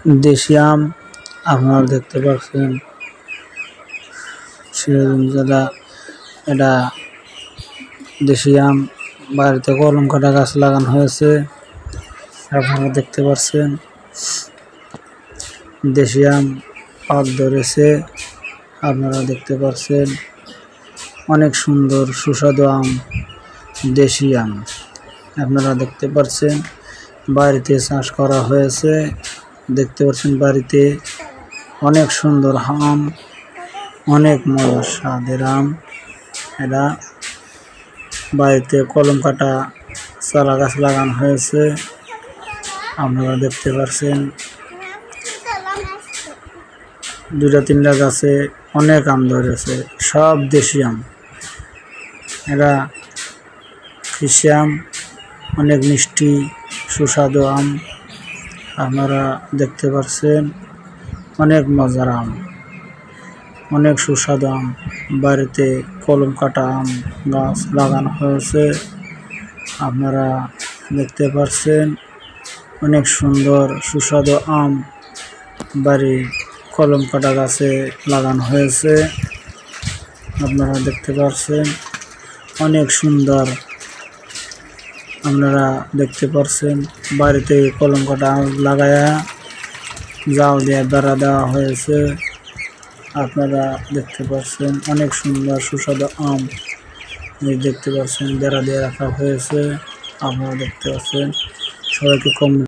দেশি আম আপনারা দেখতে পাচ্ছেন সিরাজগঞ্জেরা এটা দেশি আম বাড়িতে কলম কাটা গাছ লাগানো হয়েছে আপনারা দেখতে পাচ্ছেন দেশি আম পাক ধরেছে আপনারা দেখতে পাচ্ছেন অনেক সুন্দর সুস্বাদু আম দেশি আম আপনারা দেখতে পাচ্ছেন বাড়িতে চাষ করা হয়েছে দেখতে পাচ্ছেন বাড়িতে অনেক সুন্দর আম অনেক মজার স্বাদের আম এরা বাড়িতে কলম কাটা চারা গাছ লাগানো হয়েছে আপনারা দেখতে পাচ্ছেন দুটা তিনটা গাছে অনেক আম ধরেছে সব দেশি আম এরা কৃষি আম অনেক মিষ্টি সুস্বাদু আম আপনারা দেখতে পাচ্ছেন অনেক মজার আম অনেক সুস্বাদু আম বাড়িতে কলম কাটা আম গাছ লাগানো হয়েছে আপনারা দেখতে পাচ্ছেন অনেক সুন্দর সুস্বাদু আম বাড়ি কলম কাটা গাছে লাগানো হয়েছে আপনারা দেখতে পাচ্ছেন অনেক সুন্দর আপনারা দেখতে পাচ্ছেন বাড়িতে কলম কাটা লাগায়া জাল দিয়ে বেড়া দেওয়া হয়েছে আপনারা দেখতে পাচ্ছেন অনেক সুন্দর সুস্বাদু আম দেখতে পাচ্ছেন বেড়া দিয়ে রাখা হয়েছে আপনারা দেখতে পাচ্ছেন সবাইকে কম